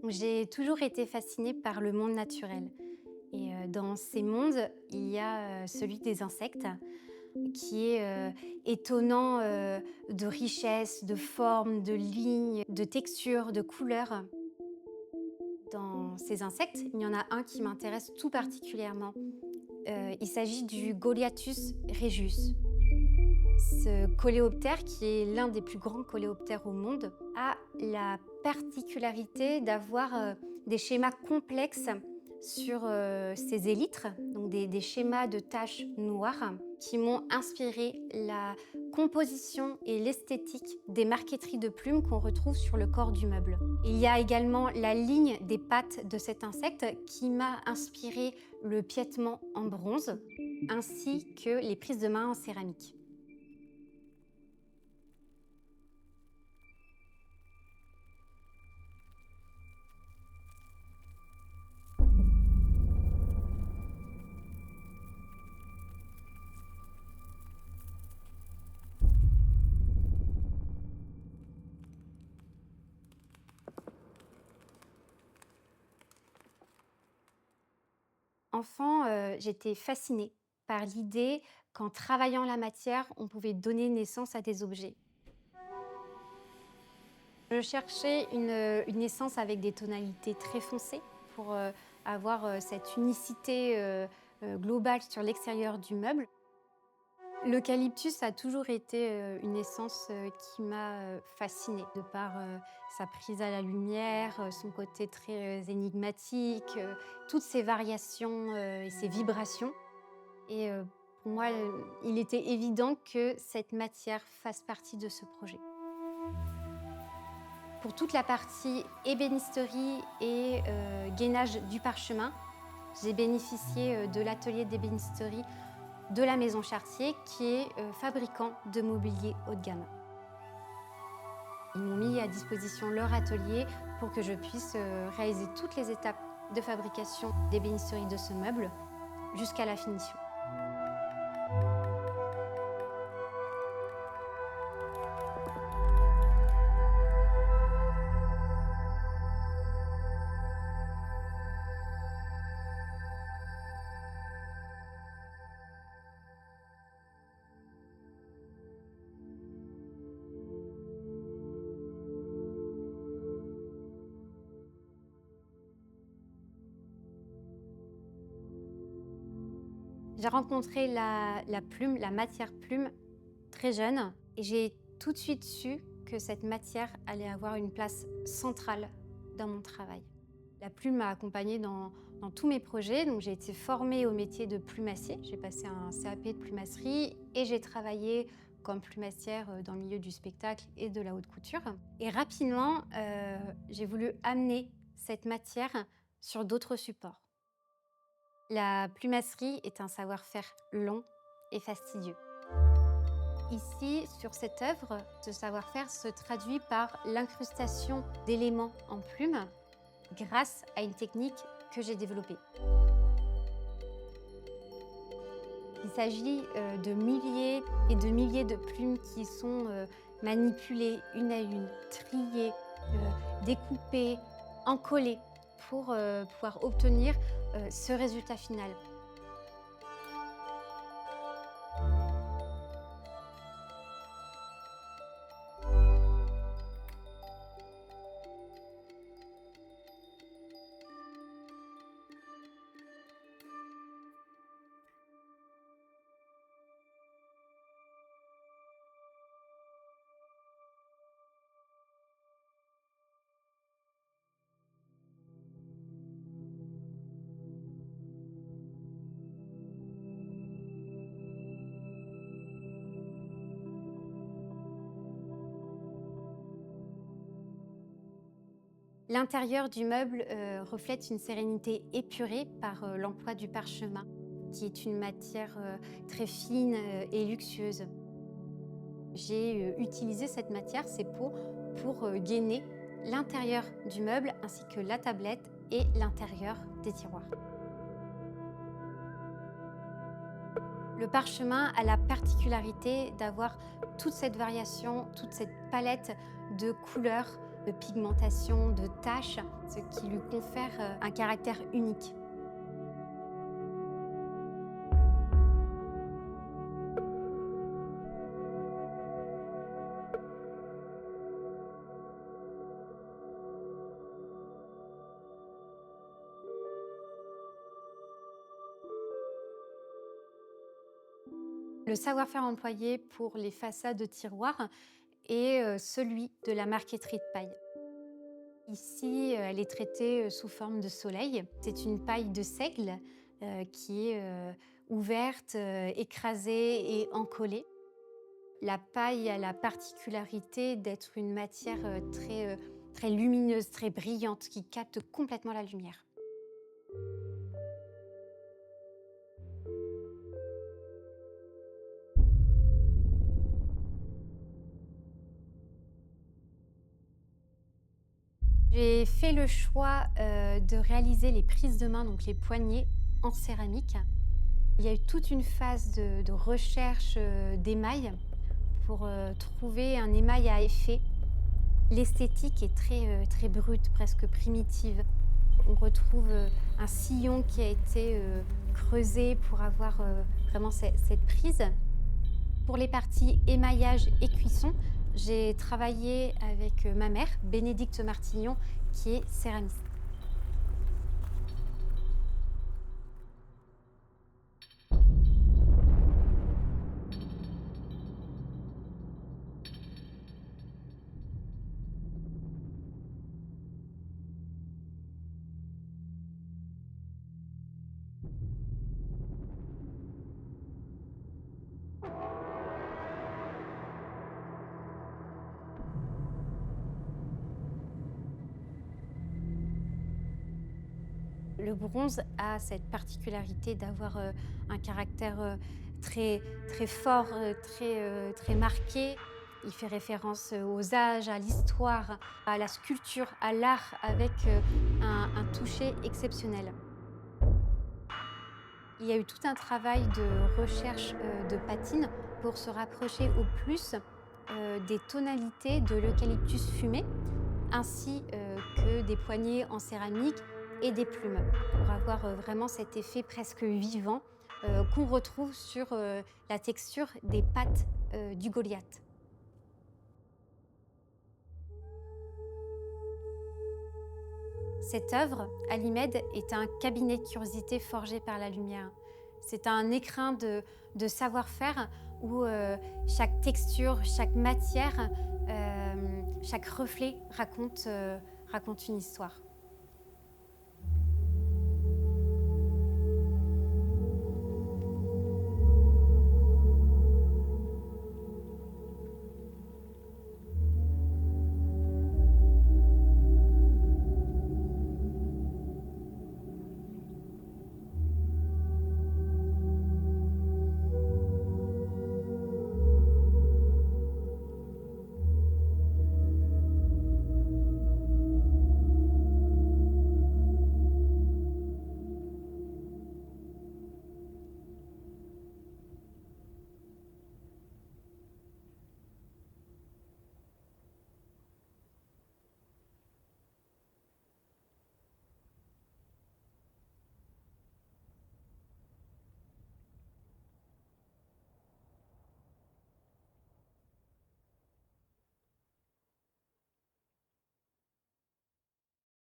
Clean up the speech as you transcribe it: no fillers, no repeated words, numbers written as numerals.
J'ai toujours été fascinée par le monde naturel. Et dans ces mondes, il y a celui des insectes qui est étonnant de richesse, de formes, de lignes, de textures, de couleurs. Dans ces insectes, il y en a un qui m'intéresse tout particulièrement. Il s'agit du Goliathus regius. Ce coléoptère, qui est l'un des plus grands coléoptères au monde, a la particularité d'avoir des schémas complexes sur ses élytres, donc des schémas de taches noires qui m'ont inspiré la composition et l'esthétique des marqueteries de plumes qu'on retrouve sur le corps du meuble. Il y a également la ligne des pattes de cet insecte qui m'a inspiré le piétement en bronze ainsi que les prises de main en céramique. Enfant, j'étais fascinée par l'idée qu'en travaillant la matière, on pouvait donner naissance à des objets. Je cherchais une essence avec des tonalités très foncées pour avoir cette unicité globale sur l'extérieur du meuble. L'eucalyptus a toujours été une essence qui m'a fascinée, de par sa prise à la lumière, son côté très énigmatique, toutes ses variations et ses vibrations. Et pour moi, il était évident que cette matière fasse partie de ce projet. Pour toute la partie ébénisterie et gainage du parchemin, j'ai bénéficié de l'atelier d'ébénisterie de la Maison Chartier, qui est fabricant de mobilier haut de gamme. Ils m'ont mis à disposition leur atelier pour que je puisse réaliser toutes les étapes de fabrication d'ébénisterie de ce meuble jusqu'à la finition. J'ai rencontré la plume, la matière plume, très jeune et j'ai tout de suite su que cette matière allait avoir une place centrale dans mon travail. La plume m'a accompagnée dans tous mes projets, donc j'ai été formée au métier de plumassier. J'ai passé un CAP de plumasserie et j'ai travaillé comme plumassière dans le milieu du spectacle et de la haute couture. Et rapidement, j'ai voulu amener cette matière sur d'autres supports. La plumasserie est un savoir-faire long et fastidieux. Ici, sur cette œuvre, ce savoir-faire se traduit par l'incrustation d'éléments en plumes grâce à une technique que j'ai développée. Il s'agit de milliers et de milliers de plumes qui sont manipulées une à une, triées, découpées, encollées pour pouvoir obtenir ce résultat final. L'intérieur du meuble reflète une sérénité épurée par l'emploi du parchemin, qui est une matière très fine et luxueuse. J'ai utilisé cette matière, ces peaux, pour gainer l'intérieur du meuble ainsi que la tablette et l'intérieur des tiroirs. Le parchemin a la particularité d'avoir toute cette variation, toute cette palette de couleurs, de pigmentation, de taches, ce qui lui confère un caractère unique. Le savoir-faire employé pour les façades de tiroirs est celui de la marqueterie de paille. Ici, elle est traitée sous forme de soleil. C'est une paille de seigle qui est ouverte, écrasée et encollée. La paille a la particularité d'être une matière très lumineuse, très brillante, qui capte complètement la lumière. J'ai fait le choix de réaliser les prises de main, donc les poignées, en céramique. Il y a eu toute une phase de recherche d'émail pour trouver un émail à effet. L'esthétique est très brute, presque primitive. On retrouve un sillon qui a été creusé pour avoir vraiment cette prise. Pour les parties émaillage et cuisson, j'ai travaillé avec ma mère, Bénédicte Martignon, qui est céramiste. Le bronze a cette particularité d'avoir un caractère très fort, très marqué. Il fait référence aux âges, à l'histoire, à la sculpture, à l'art, avec un toucher exceptionnel. Il y a eu tout un travail de recherche de patine pour se rapprocher au plus des tonalités de l'eucalyptus fumé, ainsi que des poignées en céramique et des plumes, pour avoir vraiment cet effet presque vivant qu'on retrouve sur la texture des pattes du Goliath. Cette œuvre, Alimed, est un cabinet de curiosité forgé par la lumière. C'est un écrin de savoir-faire où chaque texture, chaque matière, chaque reflet raconte une histoire.